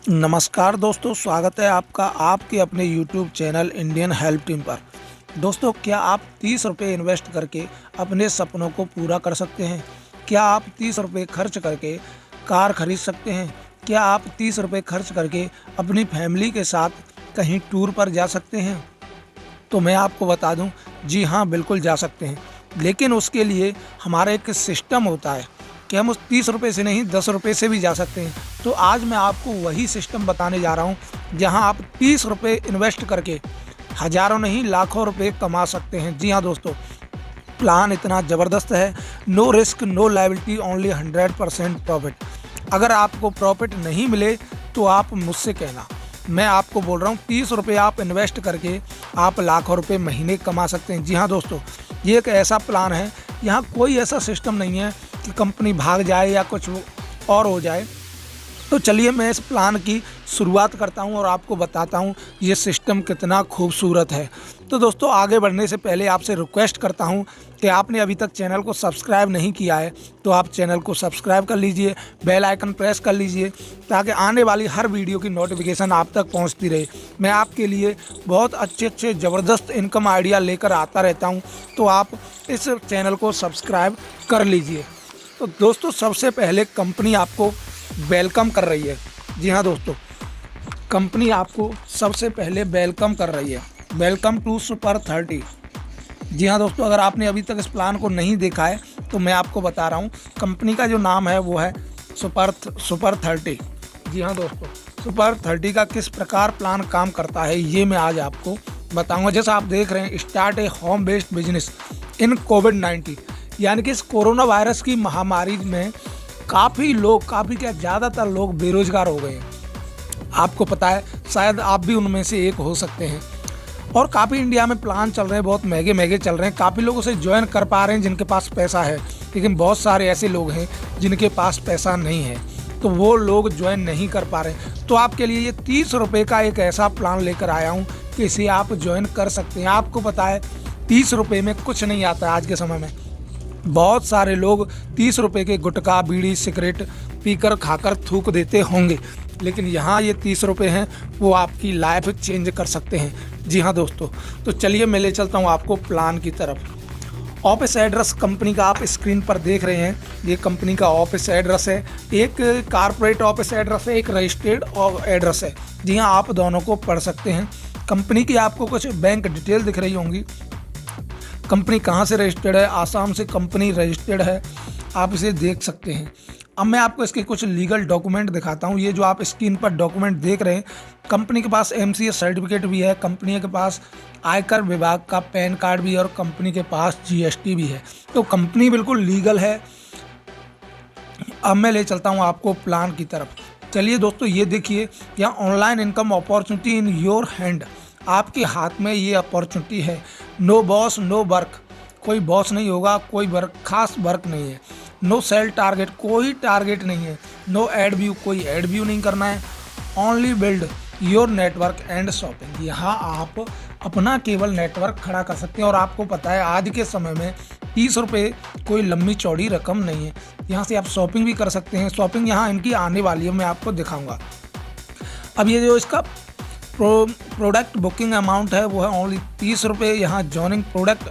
नमस्कार दोस्तों, स्वागत है आपका आपके अपने YouTube channel Indian help team पर। दोस्तों, क्या आप 30 रुपये इन्वेस्ट करके अपने सपनों को पूरा कर सकते हैं? क्या आप 30 रुपये खर्च करके कार खरीद सकते हैं? क्या आप 30 रुपये खर्च करके अपनी फैमिली के साथ कहीं टूर पर जा सकते हैं? तो मैं आपको बता दूं, जी हाँ, बिल्कुल जा सकते हैं। लेकिन उसके लिए हमारा एक सिस्टम होता है कि हम उस 30 रुपये से नहीं 10 रुपये से भी जा सकते हैं। तो आज मैं आपको वही सिस्टम बताने जा रहा हूँ जहाँ आप 30 रुपये इन्वेस्ट करके हज़ारों नहीं लाखों रुपये कमा सकते हैं। जी हाँ दोस्तों, प्लान इतना ज़बरदस्त है। No risk, no liability, only 100% profit. अगर आपको प्रॉफिट नहीं मिले तो आप मुझसे कहना, मैं आपको बोल रहा हूँ 30 रुपये आप इन्वेस्ट करके आप लाखों रुपये महीने कमा सकते हैं। जी हाँ दोस्तों, ये एक ऐसा प्लान है, यहाँ कोई ऐसा सिस्टम नहीं है कि कंपनी भाग जाए या कुछ और हो जाए। तो चलिए मैं इस प्लान की शुरुआत करता हूं और आपको बताता हूं ये सिस्टम कितना खूबसूरत है। तो दोस्तों, आगे बढ़ने से पहले आपसे रिक्वेस्ट करता हूं कि आपने अभी तक चैनल को सब्सक्राइब नहीं किया है तो आप चैनल को सब्सक्राइब कर लीजिए, बेल आइकन प्रेस कर लीजिए ताकि आने वाली हर वीडियो की नोटिफिकेशन आप तक पहुंचती रहे। मैं आपके लिए बहुत अच्छे ज़बरदस्त इनकम आइडिया लेकर आता रहता हूँ, तो आप इस चैनल को सब्सक्राइब कर लीजिए। तो दोस्तों, सबसे पहले कंपनी आपको वेलकम कर रही है। जी हाँ दोस्तों, कंपनी आपको सबसे पहले वेलकम कर रही है। Welcome to super 30। जी हाँ दोस्तों, अगर आपने अभी तक इस प्लान को नहीं देखा है तो मैं आपको बता रहा हूँ, कंपनी का जो नाम है वो है सुपर 30। जी हाँ दोस्तों, सुपर 30 का किस प्रकार प्लान काम करता है ये मैं आज आपको बताऊँगा। जैसा आप देख रहे हैं, start a home based business in कोविड-19, यानी कि इस कोरोना वायरस की महामारी में काफ़ी क्या ज़्यादातर लोग बेरोजगार हो गए हैं। आपको पता है, शायद आप भी उनमें से एक हो सकते हैं। और काफ़ी इंडिया में प्लान चल रहे हैं, बहुत महंगे चल रहे हैं। काफ़ी लोग उसे ज्वाइन कर पा रहे हैं जिनके पास पैसा है, लेकिन बहुत सारे ऐसे लोग हैं जिनके पास पैसा नहीं है, तो वो लोग ज्वाइन नहीं कर पा रहे। तो आपके लिए ये 30 रुपये का एक ऐसा प्लान लेकर आया हूँ कि इसे आप ज्वाइन कर सकते हैं। आपको पता है, 30 रुपये में कुछ नहीं आता है आज के समय में। बहुत सारे लोग 30 रुपये के गुटखा, बीड़ी, सिगरेट पीकर खाकर थूक देते होंगे, लेकिन यहाँ ये 30 रुपये हैं, वो आपकी लाइफ चेंज कर सकते हैं। जी हाँ दोस्तों, तो चलिए मैं ले चलता हूँ आपको प्लान की तरफ। ऑफिस एड्रेस कंपनी का आप स्क्रीन पर देख रहे हैं, ये कंपनी का ऑफिस एड्रेस है। एक कारपोरेट ऑफिस एड्रेस है, एक रजिस्टर्ड एड्रेस है। जी हाँ, आप दोनों को पढ़ सकते हैं। कंपनी की आपको कुछ बैंक डिटेल दिख रही होंगी। कंपनी कहाँ से रजिस्टर्ड है? आसाम से कंपनी रजिस्टर्ड है, आप इसे देख सकते हैं। अब मैं आपको इसके कुछ लीगल डॉक्यूमेंट दिखाता हूँ। ये जो आप स्क्रीन पर डॉक्यूमेंट देख रहे हैं, कंपनी के पास MCA सर्टिफिकेट भी है, कंपनी के पास आयकर विभाग का पैन कार्ड भी है और कंपनी के पास GST भी है। तो कंपनी बिल्कुल लीगल है। अब मैं ले चलता हूँ आपको प्लान की तरफ। चलिए दोस्तों, ये देखिए, यहाँ online income opportunity in your hand, आपके हाथ में ये अपॉर्चुनिटी है। नो बॉस नो वर्क, कोई बॉस नहीं होगा, कोई वर्क, खास वर्क नहीं है। नो सेल टारगेट, कोई टारगेट नहीं है। नो एड व्यू, कोई एड व्यू नहीं करना है। Only build your network and shopping, यहाँ आप अपना केवल नेटवर्क खड़ा कर सकते हैं। और आपको पता है, आज के समय में 30 रुपये कोई लंबी चौड़ी रकम नहीं है। यहाँ से आप शॉपिंग भी कर सकते हैं। शॉपिंग यहाँ इनकी आने वाली है, मैं आपको दिखाऊंगा। अब ये जो इसका प्रोडक्ट बुकिंग अमाउंट है वो है ओनली 30 रुपये। यहाँ जॉइनिंग प्रोडक्ट,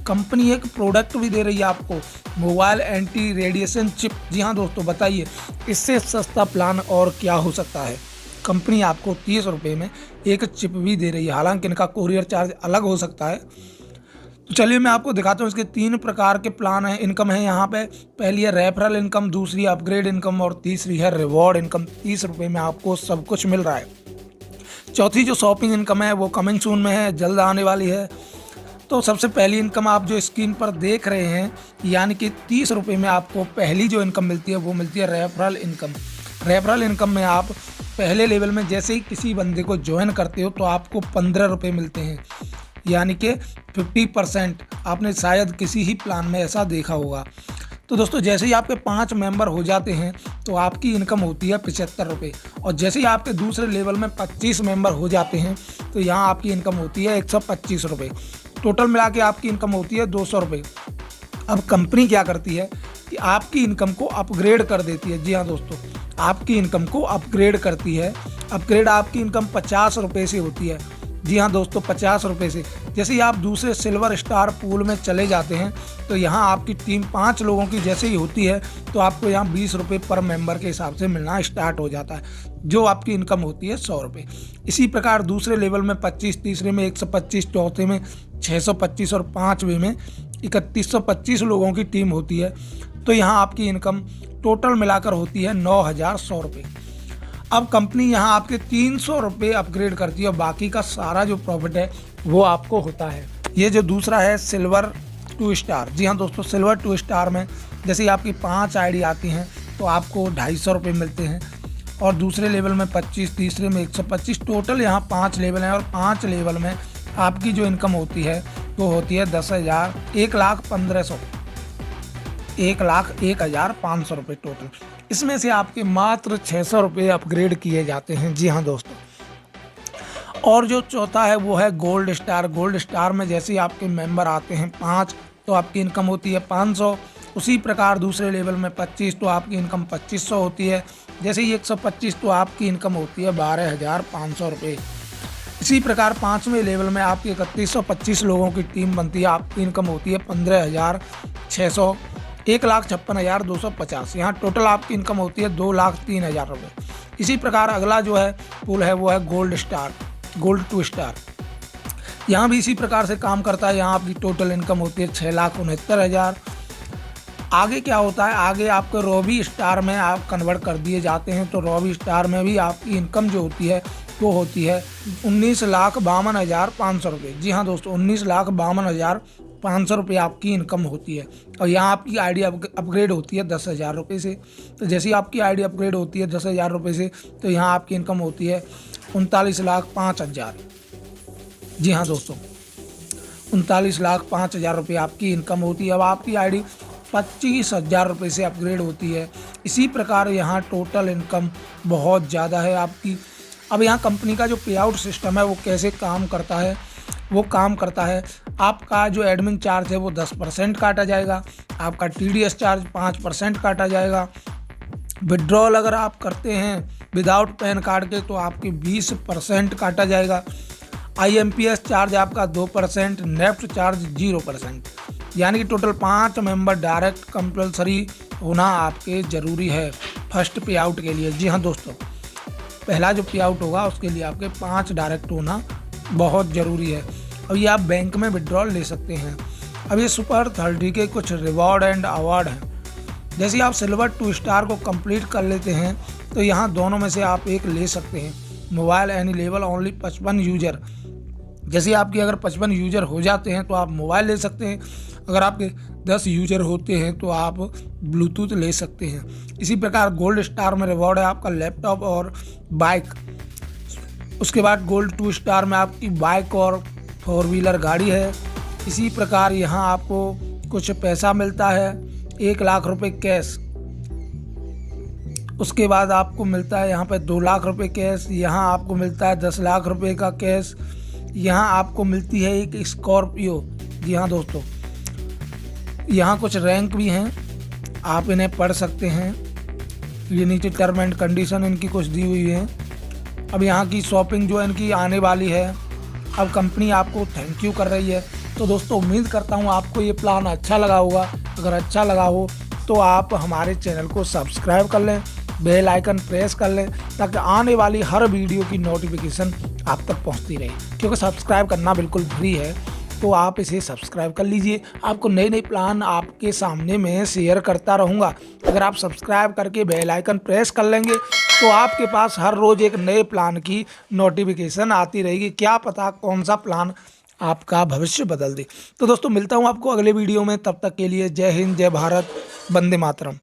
कंपनी एक प्रोडक्ट भी दे रही है आपको, मोबाइल एंटी रेडिएशन चिप। जी हाँ दोस्तों, बताइए इससे सस्ता प्लान और क्या हो सकता है। कंपनी आपको 30 रुपये में एक चिप भी दे रही है, हालांकि इनका कोरियर चार्ज अलग हो सकता है। तो चलिए मैं आपको दिखाता हूँ। इसके 3 प्रकार के प्लान है, इनकम है यहाँ पे। पहली है रेफरल इनकम, दूसरी अपग्रेड इनकम और तीसरी है रिवॉर्ड इनकम। 30 रुपये में आपको सब कुछ मिल रहा है। चौथी जो शॉपिंग इनकम है वो कमिंग सून में है, जल्द आने वाली है। तो सबसे पहली इनकम आप जो स्क्रीन पर देख रहे हैं, यानी कि 30 रुपये में आपको पहली जो इनकम मिलती है वो मिलती है रेफरल इनकम। रेफरल इनकम में आप पहले लेवल में जैसे ही किसी बंदे को ज्वाइन करते हो तो आपको 15 रुपये मिलते हैं, यानी कि 50%। आपने शायद किसी ही प्लान में ऐसा देखा होगा। तो दोस्तों, जैसे ही आपके 5 मेंबर हो जाते हैं तो आपकी इनकम होती है 75 रुपये। और जैसे ही आपके दूसरे लेवल में 25 मेंबर हो जाते हैं तो यहाँ आपकी इनकम होती है 125 रुपये। टोटल मिला के आपकी इनकम होती है 200 रुपये। अब कंपनी क्या करती है कि आपकी इनकम को अपग्रेड कर देती है। जी हाँ दोस्तों, आपकी इनकम को अपग्रेड करती है। अपग्रेड आपकी इनकम 50 रुपये से होती है। जी हाँ दोस्तों, 50 रुपये से। जैसे ही आप दूसरे सिल्वर स्टार पूल में चले जाते हैं तो यहाँ आपकी टीम 5 लोगों की जैसे ही होती है तो आपको यहाँ 20 रुपये पर मेंबर के हिसाब से मिलना स्टार्ट हो जाता है, जो आपकी इनकम होती है 100 रुपये। इसी प्रकार दूसरे लेवल में 25, तीसरे में 125, चौथे में 625 और 5वें में 3125 लोगों की टीम होती है। तो यहाँ आपकी इनकम टोटल मिलाकर होती है 9100 रुपये। अब कंपनी यहाँ आपके 300 रुपये अपग्रेड करती है और बाकी का सारा जो प्रॉफिट है वो आपको होता है। ये जो दूसरा है सिल्वर 2 स्टार। जी हाँ दोस्तों, सिल्वर 2 स्टार में जैसे आपकी 5 आईडी आती हैं तो आपको 250 रुपये मिलते हैं और दूसरे लेवल में 25, तीसरे में 125, टोटल यहाँ 5 लेवल हैं और 5 लेवल में आपकी जो इनकम होती है वो होती है 10,000, 1,15,100, 1,01,500 रुपये टोटल। इसमें से आपके मात्र 600 रुपये अपग्रेड किए जाते हैं। जी हाँ दोस्तों, और जो चौथा है वो है गोल्ड स्टार। गोल्ड स्टार में जैसे ही आपके मेंबर आते हैं 5 तो आपकी इनकम होती है 500। उसी प्रकार दूसरे लेवल में 25 तो आपकी इनकम 2500 होती है। जैसे ही 125 तो आपकी इनकम होती है 12,500 रुपये। इसी प्रकार 5वें लेवल में आपकी 3125 लोगों की टीम बनती है, आपकी इनकम होती है 15,600, 1,56,250। यहाँ टोटल आपकी इनकम होती है 2,03,000 रुपये। इसी प्रकार अगला जो है पूल है वो है गोल्ड स्टार, गोल्ड 2 स्टार। यहाँ भी इसी प्रकार से काम करता है। यहाँ आपकी टोटल इनकम होती है 6,69,000। आगे क्या होता है, आगे आपको रॉबी स्टार में आप कन्वर्ट कर दिए जाते हैं। तो रॉबी स्टार में भी आपकी इनकम जो होती है वो होती है 19,52,500 रुपये। जी हाँ दोस्तों, 19,52,500 रुपये आपकी इनकम होती है। और यहाँ आपकी आईडी अपग्रेड होती है 10,000 रुपये से। तो जैसे ही आपकी आईडी अपग्रेड होती है 10,000 रुपये से तो यहाँ आपकी इनकम होती है 39,05,000। जी हाँ दोस्तों, 39,05,000 रुपये आपकी इनकम होती है। अब आपकी आईडी 25,000 रुपये से अपग्रेड होती है। इसी प्रकार यहाँ टोटल इनकम बहुत ज़्यादा है आपकी। अब यहाँ कंपनी का जो पे आउट सिस्टम है वो कैसे काम करता है, वो काम करता है आपका जो एडमिन चार्ज है वो 10% काटा जाएगा, आपका TDS चार्ज 5% काटा जाएगा। विड्रॉल अगर आप करते हैं विदाउट पैन कार्ड के तो आपके 20% काटा जाएगा। IMPS चार्ज आपका 2%, नेफ्ट चार्ज 0%। यानी कि टोटल 5 मेंबर डायरेक्ट कंपल्सरी होना आपके ज़रूरी है फर्स्ट पे आउट के लिए। जी हाँ दोस्तों, पहला जो पे आउट होगा उसके लिए आपके 5 डायरेक्ट होना बहुत ज़रूरी है। अब ये आप बैंक में विड्रॉल ले सकते हैं। अब ये सुपर 30 के कुछ रिवॉर्ड एंड अवार्ड हैं। जैसे आप सिल्वर 2 स्टार को कंप्लीट कर लेते हैं तो यहाँ दोनों में से आप एक ले सकते हैं। Mobile any level only 55 user. जैसे आपके अगर 55 यूजर हो जाते हैं तो आप मोबाइल ले सकते हैं। अगर आपके 10 यूजर होते हैं तो आप ब्लूटूथ ले सकते हैं। इसी प्रकार गोल्ड स्टार में रिवॉर्ड है आपका लैपटॉप और बाइक। उसके बाद गोल्ड 2 स्टार में आपकी बाइक और 4 व्हीलर गाड़ी है। इसी प्रकार यहाँ आपको कुछ पैसा मिलता है, 1 लाख रुपए कैश। उसके बाद आपको मिलता है यहाँ पे 2 लाख रुपए कैश। यहाँ आपको मिलता है 10 लाख रुपए का कैश। यहाँ आपको मिलती है एक स्कॉर्पियो। जी हाँ दोस्तों, यहाँ कुछ रैंक भी हैं, आप इन्हें पढ़ सकते हैं। ये नीचे टर्म एंड कंडीशन इनकी कुछ दी हुई है। अब यहाँ की शॉपिंग जो इनकी आने वाली है, अब कंपनी आपको थैंक यू कर रही है। तो दोस्तों उम्मीद करता हूँ आपको ये प्लान अच्छा लगा होगा। अगर अच्छा लगा हो तो आप हमारे चैनल को सब्सक्राइब कर लें, बेल आइकन प्रेस कर लें ताकि आने वाली हर वीडियो की नोटिफिकेशन आप तक पहुंचती रहे। क्योंकि सब्सक्राइब करना बिल्कुल फ्री है, तो आप इसे सब्सक्राइब कर लीजिए। आपको नए नए प्लान आपके सामने में शेयर करता रहूँगा। अगर आप सब्सक्राइब करके बेल आइकन प्रेस कर लेंगे तो आपके पास हर रोज़ एक नए प्लान की नोटिफिकेशन आती रहेगी। क्या पता कौन सा प्लान आपका भविष्य बदल दे। तो दोस्तों मिलता हूँ आपको अगले वीडियो में। तब तक के लिए जय हिंद, जय भारत, वंदे मातरम।